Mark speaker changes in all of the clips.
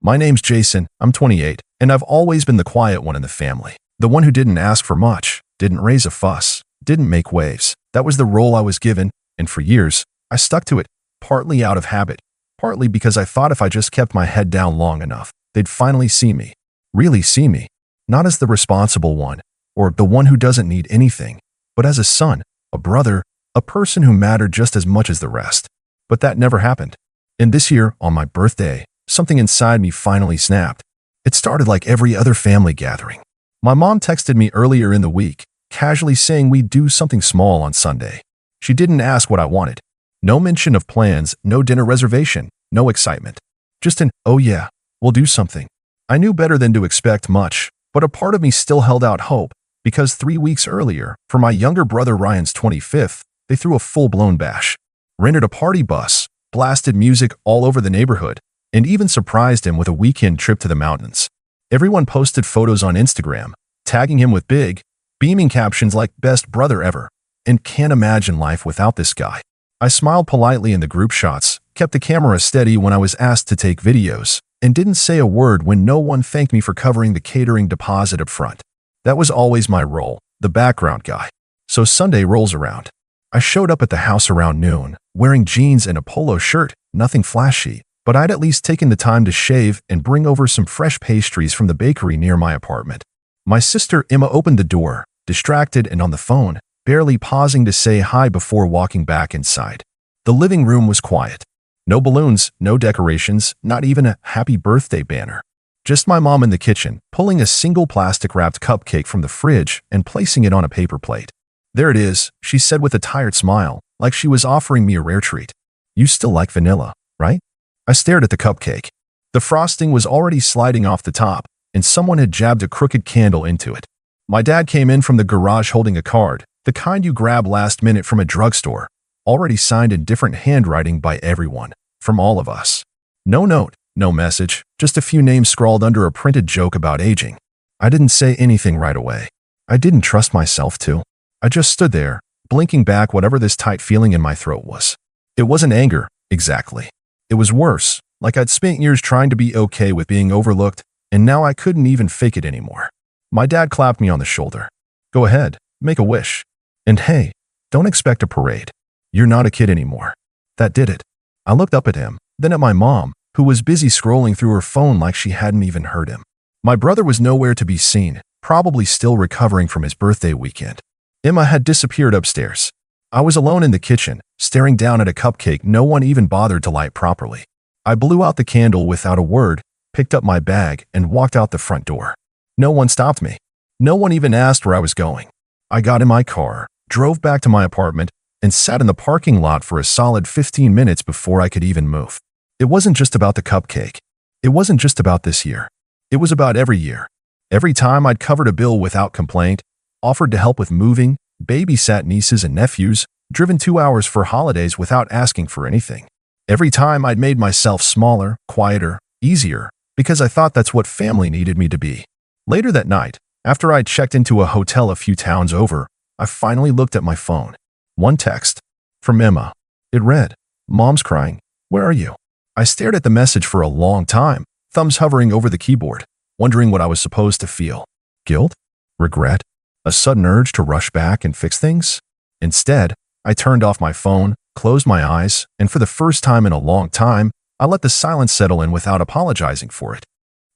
Speaker 1: My name's Jason, I'm 28, and I've always been the quiet one in the family. The one who didn't ask for much, didn't raise a fuss, didn't make waves. That was the role I was given, and for years, I stuck to it, partly out of habit, partly because I thought if I just kept my head down long enough, they'd finally see me. Really see me. Not as the responsible one, or the one who doesn't need anything, but as a son, a brother, a person who mattered just as much as the rest. But that never happened. And this year, on my birthday, something inside me finally snapped. It started like every other family gathering. My mom texted me earlier in the week, casually saying we'd do something small on Sunday. She didn't ask what I wanted. No mention of plans, no dinner reservation, no excitement. Just an, oh yeah, we'll do something. I knew better than to expect much, but a part of me still held out hope, because 3 weeks earlier, for my younger brother Ryan's 25th, they threw a full-blown bash. Rented a party bus, blasted music all over the neighborhood, and even surprised him with a weekend trip to the mountains. Everyone posted photos on Instagram, tagging him with big, beaming captions like best brother ever, and can't imagine life without this guy. I smiled politely in the group shots, kept the camera steady when I was asked to take videos, and didn't say a word when no one thanked me for covering the catering deposit up front. That was always my role, the background guy. So Sunday rolls around. I showed up at the house around noon, wearing jeans and a polo shirt, nothing flashy, but I'd at least taken the time to shave and bring over some fresh pastries from the bakery near my apartment. My sister Emma opened the door, distracted and on the phone, barely pausing to say hi before walking back inside. The living room was quiet. No balloons, no decorations, not even a happy birthday banner. Just my mom in the kitchen, pulling a single plastic-wrapped cupcake from the fridge and placing it on a paper plate. "There it is," she said with a tired smile, like she was offering me a rare treat. "You still like vanilla, right?" I stared at the cupcake. The frosting was already sliding off the top, and someone had jabbed a crooked candle into it. My dad came in from the garage holding a card, the kind you grab last minute from a drugstore, already signed in different handwriting by everyone, from all of us. No note, no message, just a few names scrawled under a printed joke about aging. I didn't say anything right away. I didn't trust myself to. I just stood there, blinking back whatever this tight feeling in my throat was. It wasn't anger, exactly. It was worse, like I'd spent years trying to be okay with being overlooked, and now I couldn't even fake it anymore. My dad clapped me on the shoulder. "Go ahead, make a wish. And hey, don't expect a parade. You're not a kid anymore." That did it. I looked up at him, then at my mom, who was busy scrolling through her phone like she hadn't even heard him. My brother was nowhere to be seen, probably still recovering from his birthday weekend. Emma had disappeared upstairs. I was alone in the kitchen, staring down at a cupcake no one even bothered to light properly. I blew out the candle without a word, picked up my bag, and walked out the front door. No one stopped me. No one even asked where I was going. I got in my car, drove back to my apartment, and sat in the parking lot for a solid 15 minutes before I could even move. It wasn't just about the cupcake. It wasn't just about this year. It was about every year. Every time I'd covered a bill without complaint, offered to help with moving, babysat nieces and nephews, driven 2 hours for holidays without asking for anything. Every time I'd made myself smaller, quieter, easier, because I thought that's what family needed me to be. Later that night, after I'd checked into a hotel a few towns over, I finally looked at my phone. One text. From Emma. It read, "Mom's crying. Where are you?" I stared at the message for a long time, thumbs hovering over the keyboard, wondering what I was supposed to feel. Guilt? Regret? A sudden urge to rush back and fix things? Instead, I turned off my phone, closed my eyes, and for the first time in a long time, I let the silence settle in without apologizing for it.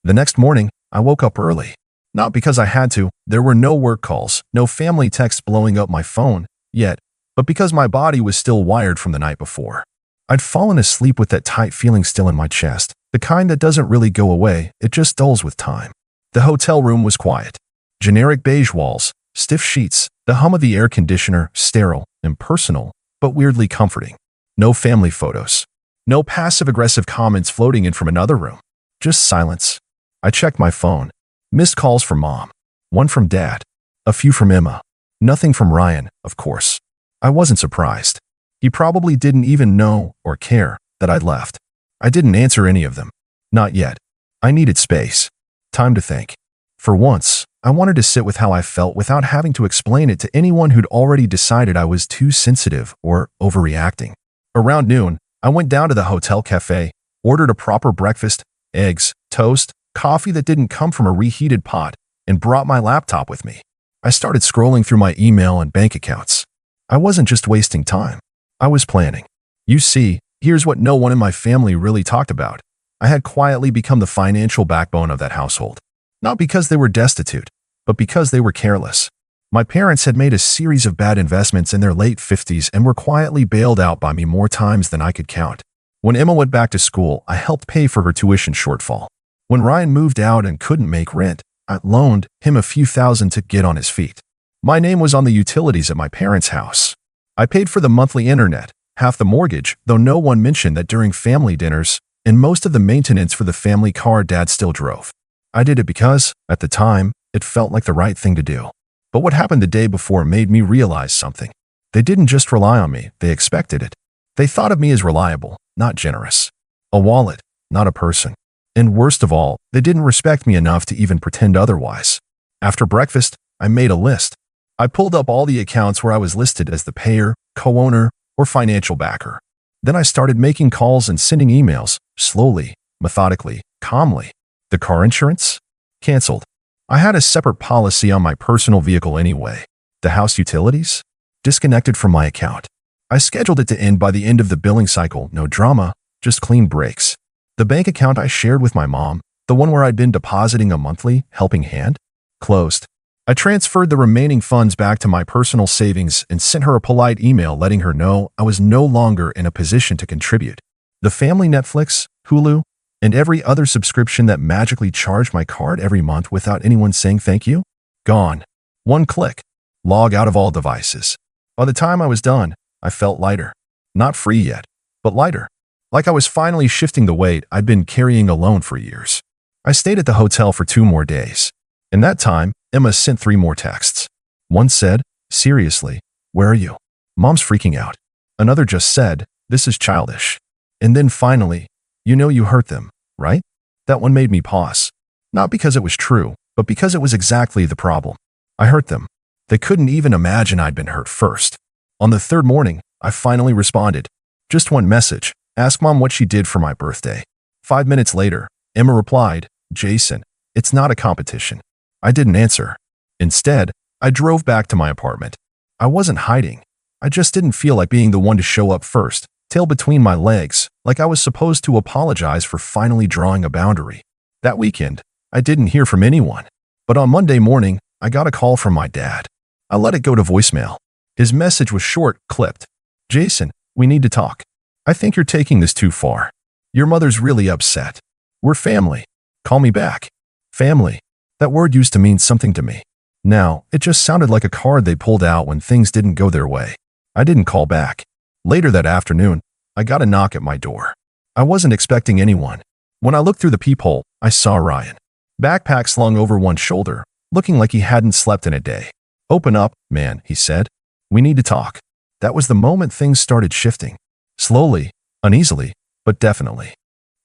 Speaker 1: The next morning, I woke up early. Not because I had to, there were no work calls, no family texts blowing up my phone, yet, but because my body was still wired from the night before. I'd fallen asleep with that tight feeling still in my chest, the kind that doesn't really go away, it just dulls with time. The hotel room was quiet. Generic beige walls, stiff sheets, the hum of the air conditioner, sterile, impersonal, but weirdly comforting. No family photos. No passive-aggressive comments floating in from another room. Just silence. I checked my phone. Missed calls from Mom. One from Dad. A few from Emma. Nothing from Ryan, of course. I wasn't surprised. He probably didn't even know or care that I'd left. I didn't answer any of them. Not yet. I needed space. Time to think. For once, I wanted to sit with how I felt without having to explain it to anyone who'd already decided I was too sensitive or overreacting. Around noon, I went down to the hotel cafe, ordered a proper breakfast, eggs, toast, coffee that didn't come from a reheated pot, and brought my laptop with me. I started scrolling through my email and bank accounts. I wasn't just wasting time. I was planning. You see, here's what no one in my family really talked about. I had quietly become the financial backbone of that household. Not because they were destitute, but because they were careless. My parents had made a series of bad investments in their late 50s and were quietly bailed out by me more times than I could count. When Emma went back to school, I helped pay for her tuition shortfall. When Ryan moved out and couldn't make rent, I loaned him a few thousand to get on his feet. My name was on the utilities at my parents' house. I paid for the monthly internet, half the mortgage, though no one mentioned that during family dinners, and most of the maintenance for the family car Dad still drove. I did it because, at the time, it felt like the right thing to do. But what happened the day before made me realize something. They didn't just rely on me, they expected it. They thought of me as reliable, not generous. A wallet, not a person. And worst of all, they didn't respect me enough to even pretend otherwise. After breakfast, I made a list. I pulled up all the accounts where I was listed as the payer, co-owner, or financial backer. Then I started making calls and sending emails, slowly, methodically, calmly. The car insurance? Canceled. I had a separate policy on my personal vehicle anyway. The house utilities? Disconnected from my account. I scheduled it to end by the end of the billing cycle, no drama, just clean breaks. The bank account I shared with my mom, the one where I'd been depositing a monthly helping hand, closed. I transferred the remaining funds back to my personal savings and sent her a polite email letting her know I was no longer in a position to contribute. The family Netflix, Hulu, and every other subscription that magically charged my card every month without anyone saying thank you? Gone. One click. Log out of all devices. By the time I was done, I felt lighter. Not free yet, but lighter. Like I was finally shifting the weight I'd been carrying alone for years. I stayed at the hotel for 2 more days. In that time, Emma sent 3 more texts. One said, "Seriously, where are you? Mom's freaking out." Another just said, "This is childish." And then finally, "You know you hurt them, right?" That one made me pause. Not because it was true, but because it was exactly the problem. I hurt them. They couldn't even imagine I'd been hurt first. On the 3rd morning, I finally responded. Just one message. Ask Mom what she did for my birthday. 5 minutes later, Emma replied, "Jason, it's not a competition." I didn't answer. Instead, I drove back to my apartment. I wasn't hiding. I just didn't feel like being the one to show up first, tail between my legs, like I was supposed to apologize for finally drawing a boundary. That weekend, I didn't hear from anyone. But on Monday morning, I got a call from my dad. I let it go to voicemail. His message was short, clipped. "Jason, we need to talk. I think you're taking this too far. Your mother's really upset. We're family. Call me back." Family. That word used to mean something to me. Now, it just sounded like a card they pulled out when things didn't go their way. I didn't call back. Later that afternoon, I got a knock at my door. I wasn't expecting anyone. When I looked through the peephole, I saw Ryan. Backpack slung over one shoulder, looking like he hadn't slept in a day. "Open up, man," he said. "We need to talk." That was the moment things started shifting. Slowly, uneasily, but definitely.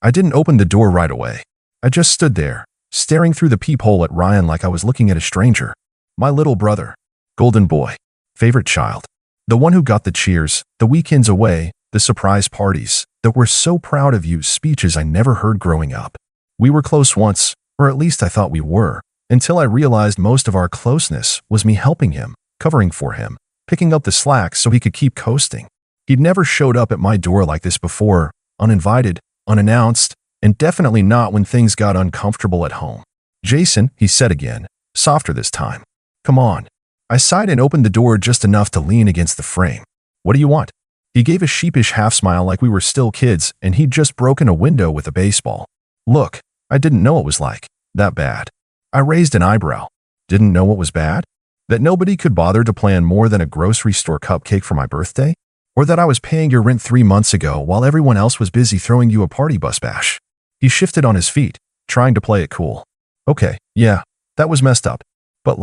Speaker 1: I didn't open the door right away. I just stood there, staring through the peephole at Ryan like I was looking at a stranger. My little brother. Golden boy. Favorite child. The one who got the cheers, the weekends away, the surprise parties, that were so proud of you speeches I never heard growing up. We were close once, or at least I thought we were, until I realized most of our closeness was me helping him, covering for him, picking up the slack so he could keep coasting. He'd never showed up at my door like this before, uninvited, unannounced, and definitely not when things got uncomfortable at home. "Jason," he said again, softer this time. "Come on." I sighed and opened the door just enough to lean against the frame. "What do you want?" He gave a sheepish half-smile like we were still kids and he'd just broken a window with a baseball. Look, I didn't know it was like that bad. I raised an eyebrow. Didn't know what was bad? That nobody could bother to plan more than a grocery store cupcake for my birthday? Or that I was paying your rent 3 months ago while everyone else was busy throwing you a party bus bash? He shifted on his feet, trying to play it cool. "Okay, yeah, that was messed up. But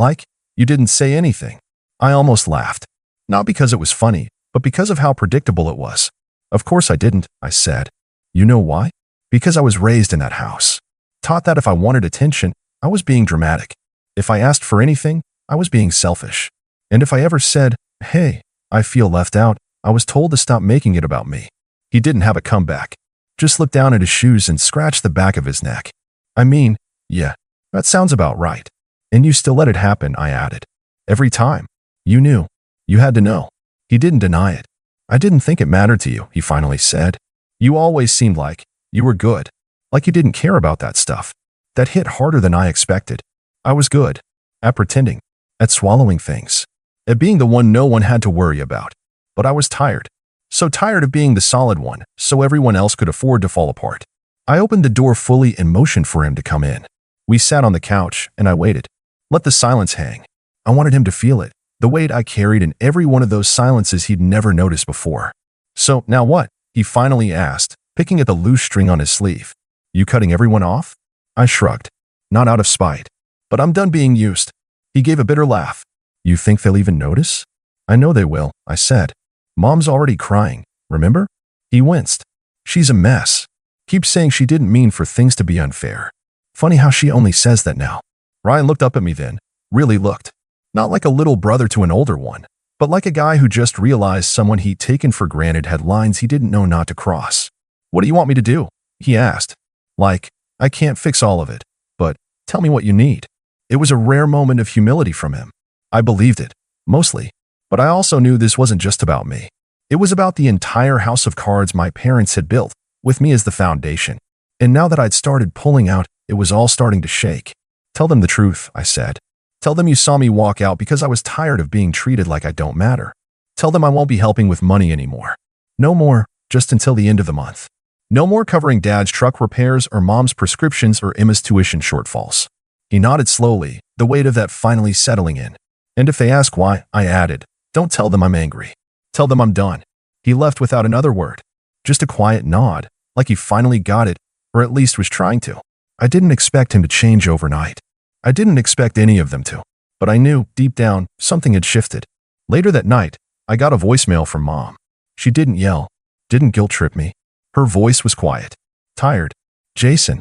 Speaker 1: you didn't say anything." I almost laughed. Not because it was funny, but because of how predictable it was. "Of course I didn't," I said. "You know why? Because I was raised in that house. Taught that if I wanted attention, I was being dramatic. If I asked for anything, I was being selfish. And if I ever said, 'Hey, I feel left out,' I was told to stop making it about me." He didn't have a comeback. Just looked down at his shoes and scratched the back of his neck. I mean, yeah, that sounds about right. And you still let it happen, I added. Every time. You knew. You had to know. He didn't deny it. I didn't think it mattered to you, he finally said. You always seemed like you were good. Like you didn't care about that stuff. That hit harder than I expected. I was good. At pretending. At swallowing things. At being the one no one had to worry about. But I was tired. So tired of being the solid one, so everyone else could afford to fall apart. I opened the door fully and motioned for him to come in. We sat on the couch, and I waited. Let the silence hang. I wanted him to feel it, the weight I carried in every one of those silences he'd never noticed before. So, now what? He finally asked, picking at the loose string on his sleeve. You cutting everyone off? I shrugged. Not out of spite. But I'm done being used. He gave a bitter laugh. You think they'll even notice? I know they will, I said. Mom's already crying, remember? He winced. She's a mess. Keeps saying she didn't mean for things to be unfair. Funny how she only says that now. Ryan looked up at me then, really looked. Not like a little brother to an older one, but like a guy who just realized someone he'd taken for granted had lines he didn't know not to cross. What do you want me to do? He asked. Like, I can't fix all of it, but tell me what you need. It was a rare moment of humility from him. I believed it, mostly, but I also knew this wasn't just about me. It was about the entire house of cards my parents had built, with me as the foundation. And now that I'd started pulling out, it was all starting to shake. Tell them the truth, I said. Tell them you saw me walk out because I was tired of being treated like I don't matter. Tell them I won't be helping with money anymore. No more, just until the end of the month. No more covering Dad's truck repairs or Mom's prescriptions or Emma's tuition shortfalls. He nodded slowly, the weight of that finally settling in. And if they ask why, I added, don't tell them I'm angry. Tell them I'm done. He left without another word. Just a quiet nod, like he finally got it, or at least was trying to. I didn't expect him to change overnight. I didn't expect any of them to. But I knew, deep down, something had shifted. Later that night, I got a voicemail from Mom. She didn't yell, didn't guilt-trip me. Her voice was quiet. Tired. Jason.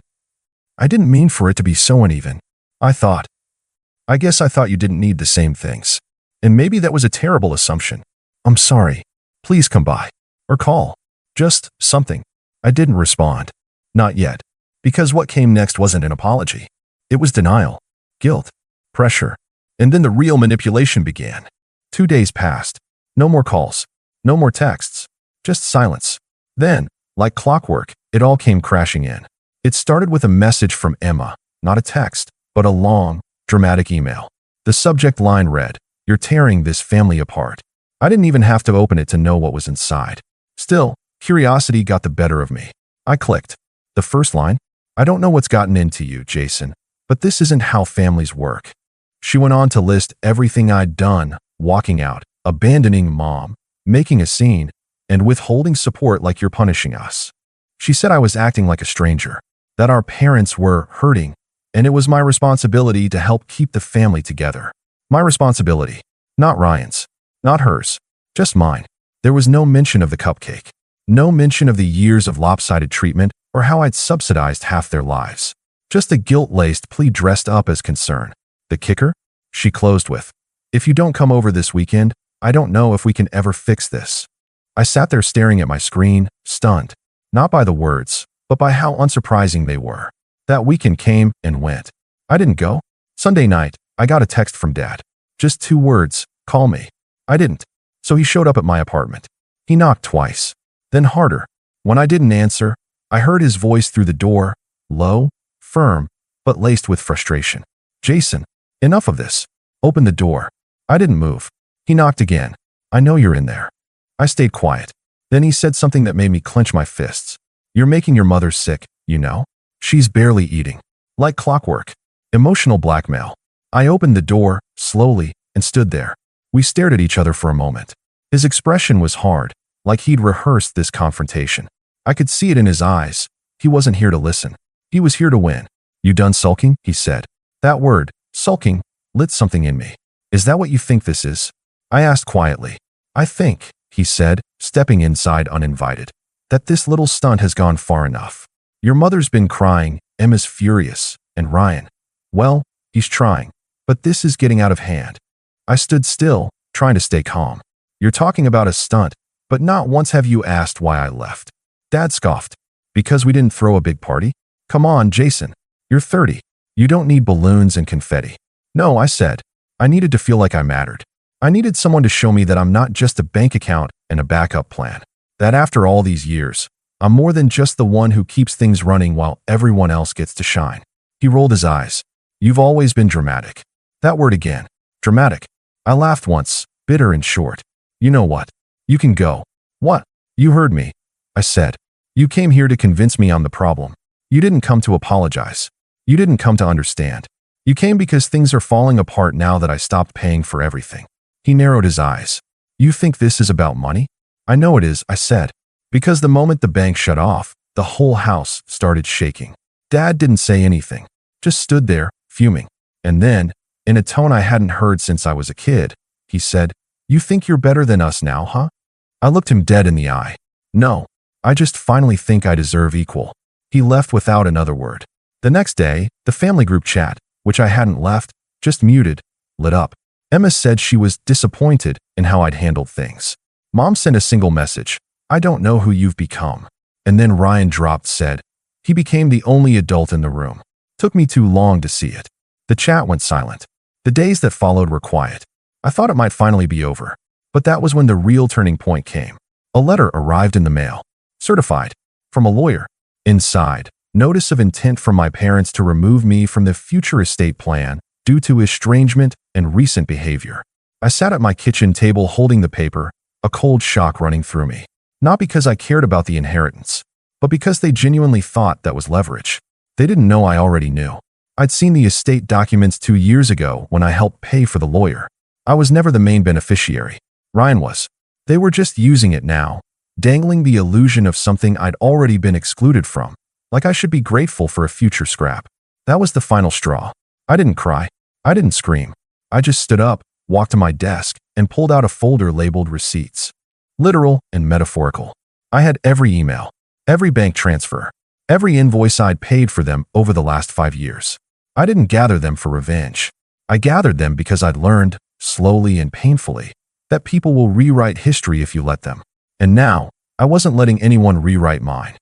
Speaker 1: I didn't mean for it to be so uneven. I guess I thought you didn't need the same things. And maybe that was a terrible assumption. I'm sorry. Please come by. Or call. Just something. I didn't respond. Not yet. Because what came next wasn't an apology. It was denial. Guilt. Pressure. And then the real manipulation began. 2 days passed. No more calls. No more texts. Just silence. Then, like clockwork, it all came crashing in. It started with a message from Emma, not a text, but a long, dramatic email. The subject line read, "You're tearing this family apart." I didn't even have to open it to know what was inside. Still, curiosity got the better of me. I clicked. The first line, "I don't know what's gotten into you, Jason, but this isn't how families work." She went on to list everything I'd done, walking out, abandoning Mom, making a scene, and withholding support like you're punishing us. She said I was acting like a stranger, that our parents were hurting, and it was my responsibility to help keep the family together. My responsibility, not Ryan's, not hers, just mine. There was no mention of the cupcake, no mention of the years of lopsided treatment or how I'd subsidized half their lives. Just a guilt-laced plea dressed up as concern. The kicker? She closed with, "If you don't come over this weekend, I don't know if we can ever fix this." I sat there staring at my screen, stunned, not by the words, but by how unsurprising they were. That weekend came and went. I didn't go. Sunday night, I got a text from Dad. Just 2 words, "Call me." I didn't. So he showed up at my apartment. He knocked twice, then harder. When I didn't answer, I heard his voice through the door, low, firm, but laced with frustration. "Jason, enough of this. Open the door." I didn't move. He knocked again. "I know you're in there." I stayed quiet. Then he said something that made me clench my fists. "You're making your mother sick, you know? She's barely eating." Like clockwork. Emotional blackmail. I opened the door, slowly, and stood there. We stared at each other for a moment. His expression was hard, like he'd rehearsed this confrontation. I could see it in his eyes. He wasn't here to listen. He was here to win. "You done sulking?" he said. That word, sulking, lit something in me. "Is that what you think this is?" I asked quietly. "I think," he said, stepping inside uninvited, "that this little stunt has gone far enough. Your mother's been crying, Emma's furious, and Ryan, well, he's trying. But this is getting out of hand." I stood still, trying to stay calm. "You're talking about a stunt, but not once have you asked why I left." Dad scoffed. "Because we didn't throw a big party? Come on, Jason. You're 30. You don't need balloons and confetti. No, I said. I needed to feel like I mattered. I needed someone to show me that I'm not just a bank account and a backup plan. That after all these years, I'm more than just the one who keeps things running while everyone else gets to shine. He rolled his eyes. You've always been dramatic. That word again. Dramatic. I laughed once, bitter and short. You know what? You can go. What? You heard me. I said. You came here to convince me I'm the problem. You didn't come to apologize. You didn't come to understand. You came because things are falling apart now that I stopped paying for everything. He narrowed his eyes. You think this is about money? I know it is, I said. Because the moment the bank shut off, the whole house started shaking. Dad didn't say anything, just stood there, fuming. And then, in a tone I hadn't heard since I was a kid, he said, You think you're better than us now, huh? I looked him dead in the eye. No, I just finally think I deserve equal. He left without another word. The next day, the family group chat, which I hadn't left, just muted, lit up. Emma said she was disappointed in how I'd handled things. Mom sent a single message. I don't know who you've become. And then Ryan dropped said, He became the only adult in the room. Took me too long to see it. The chat went silent. The days that followed were quiet. I thought it might finally be over. But that was when the real turning point came. A letter arrived in the mail. Certified. From a lawyer. Inside, notice of intent from my parents to remove me from the future estate plan due to estrangement and recent behavior. I sat at my kitchen table holding the paper, a cold shock running through me. Not because I cared about the inheritance, but because they genuinely thought that was leverage. They didn't know I already knew. I'd seen the estate documents 2 years ago when I helped pay for the lawyer. I was never the main beneficiary. Ryan was. They were just using it now, dangling the illusion of something I'd already been excluded from, like I should be grateful for a future scrap. That was the final straw. I didn't cry. I didn't scream. I just stood up, walked to my desk, and pulled out a folder labeled receipts. Literal and metaphorical. I had every email, every bank transfer, every invoice I'd paid for them over the last 5 years. I didn't gather them for revenge. I gathered them because I'd learned, slowly and painfully, that people will rewrite history if you let them. And now, I wasn't letting anyone rewrite mine.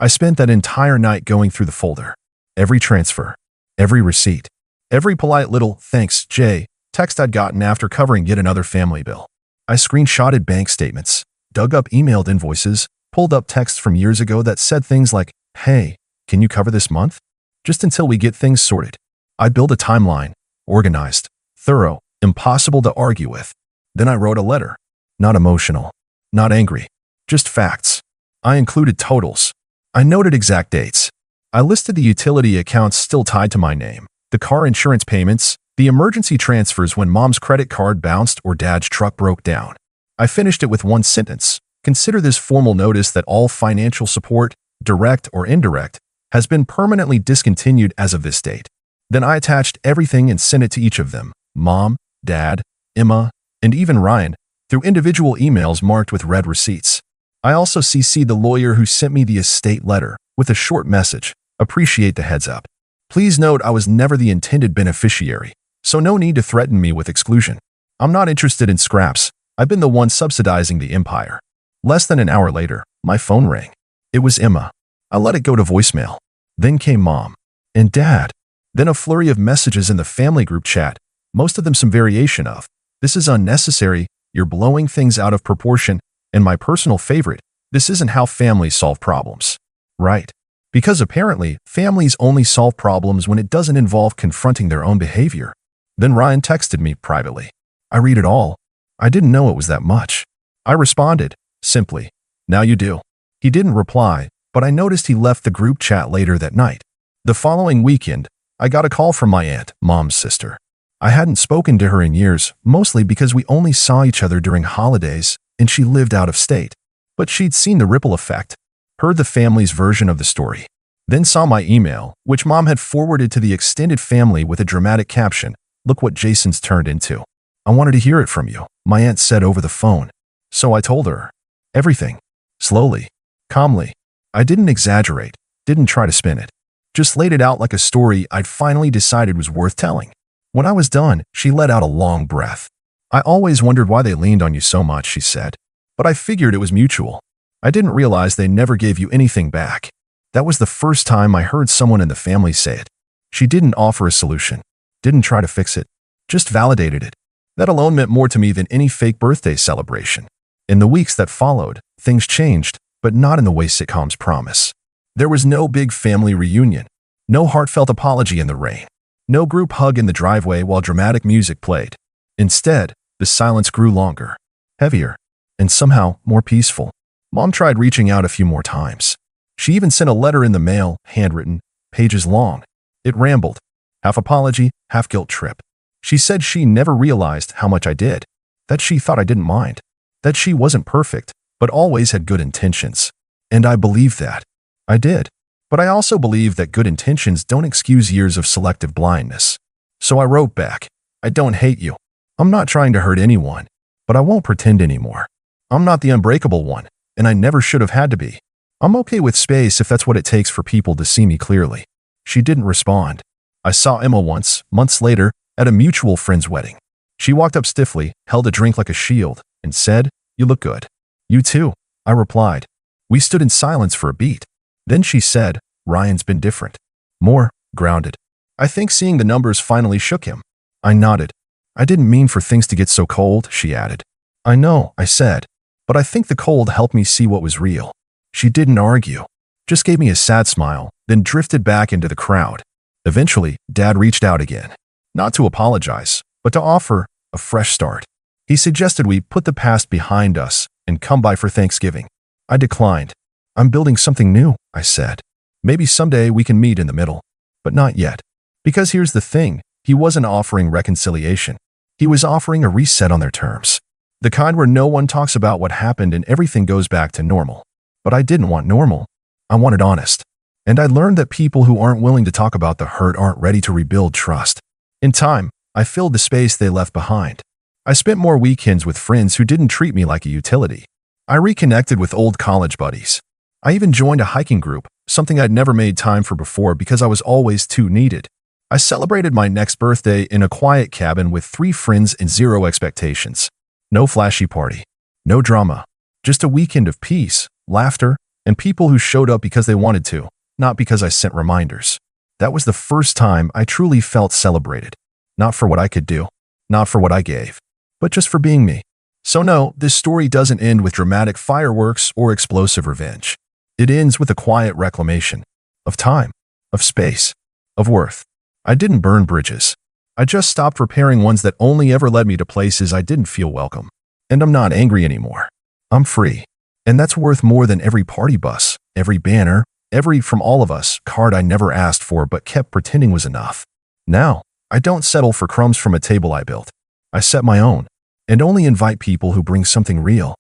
Speaker 1: I spent that entire night going through the folder. Every transfer, every receipt, every polite little "thanks, Jay" text I'd gotten after covering yet another family bill. I screenshotted bank statements, dug up emailed invoices, pulled up texts from years ago that said things like, Hey, can you cover this month? Just until we get things sorted. I built a timeline, organized, thorough, impossible to argue with. Then I wrote a letter. Not emotional, not angry, just facts. I included totals. I noted exact dates. I listed the utility accounts still tied to my name, the car insurance payments, the emergency transfers when mom's credit card bounced or dad's truck broke down. I finished it with one sentence. Consider this formal notice that all financial support, direct or indirect, has been permanently discontinued as of this date. Then I attached everything and sent it to each of them, Mom, Dad, Emma, and even Ryan, through individual emails marked with red receipts. I also CC'd the lawyer who sent me the estate letter with a short message. Appreciate the heads up. Please note I was never the intended beneficiary, so no need to threaten me with exclusion. I'm not interested in scraps. I've been the one subsidizing the empire. Less than an hour later, my phone rang. It was Emma. I let it go to voicemail. Then came Mom and Dad. Then a flurry of messages in the family group chat, most of them some variation of, This is unnecessary, you're blowing things out of proportion, and my personal favorite, this isn't how families solve problems. Right. Because apparently, families only solve problems when it doesn't involve confronting their own behavior. Then Ryan texted me privately. I read it all. I didn't know it was that much. I responded, simply, Now you do. He didn't reply, but I noticed he left the group chat later that night. The following weekend, I got a call from my aunt, Mom's sister. I hadn't spoken to her in years, mostly because we only saw each other during holidays, and she lived out of state. But she'd seen the ripple effect, heard the family's version of the story, then saw my email, which Mom had forwarded to the extended family with a dramatic caption, Look what Jason's turned into. I wanted to hear it from you, my aunt said over the phone. So I told her. Everything. Slowly. Calmly. I didn't exaggerate, didn't try to spin it. Just laid it out like a story I'd finally decided was worth telling. When I was done, she let out a long breath. I always wondered why they leaned on you so much, she said. But I figured it was mutual. I didn't realize they never gave you anything back. That was the first time I heard someone in the family say it. She didn't offer a solution, didn't try to fix it, just validated it. That alone meant more to me than any fake birthday celebration. In the weeks that followed, things changed, but not in the way sitcoms promise. There was no big family reunion, no heartfelt apology in the rain, no group hug in the driveway while dramatic music played. Instead, the silence grew longer, heavier, and somehow more peaceful. Mom tried reaching out a few more times. She even sent a letter in the mail, handwritten, pages long. It rambled, half apology, half guilt trip. She said she never realized how much I did, that she thought I didn't mind, that she wasn't perfect, but always had good intentions. And I believed that. I did. But I also believe that good intentions don't excuse years of selective blindness. So I wrote back, I don't hate you. I'm not trying to hurt anyone, but I won't pretend anymore. I'm not the unbreakable one, and I never should have had to be. I'm okay with space if that's what it takes for people to see me clearly. She didn't respond. I saw Emma once, months later, at a mutual friend's wedding. She walked up stiffly, held a drink like a shield, and said, "You look good." "You too," I replied. We stood in silence for a beat. Then she said, "Ryan's been different. More grounded. I think seeing the numbers finally shook him." I nodded. "I didn't mean for things to get so cold," she added. "I know," I said, "but I think the cold helped me see what was real." She didn't argue, just gave me a sad smile, then drifted back into the crowd. Eventually, Dad reached out again. Not to apologize, but to offer a fresh start. He suggested we put the past behind us and come by for Thanksgiving. I declined. "I'm building something new," I said. "Maybe someday we can meet in the middle, but not yet." Because here's the thing, he wasn't offering reconciliation. He was offering a reset on their terms. The kind where no one talks about what happened and everything goes back to normal. But I didn't want normal. I wanted honest. And I learned that people who aren't willing to talk about the hurt aren't ready to rebuild trust. In time, I filled the space they left behind. I spent more weekends with friends who didn't treat me like a utility. I reconnected with old college buddies. I even joined a hiking group, something I'd never made time for before because I was always too needed. I celebrated my next birthday in a quiet cabin with 3 friends and 0 expectations. No flashy party. No drama. Just a weekend of peace, laughter, and people who showed up because they wanted to, not because I sent reminders. That was the first time I truly felt celebrated. Not for what I could do, not for what I gave, but just for being me. So no, this story doesn't end with dramatic fireworks or explosive revenge. It ends with a quiet reclamation of time, of space, of worth. I didn't burn bridges. I just stopped repairing ones that only ever led me to places I didn't feel welcome. And I'm not angry anymore. I'm free. And that's worth more than every party bus, every banner, every "from all of us" card I never asked for but kept pretending was enough. Now, I don't settle for crumbs from a table I built. I set my own, and only invite people who bring something real,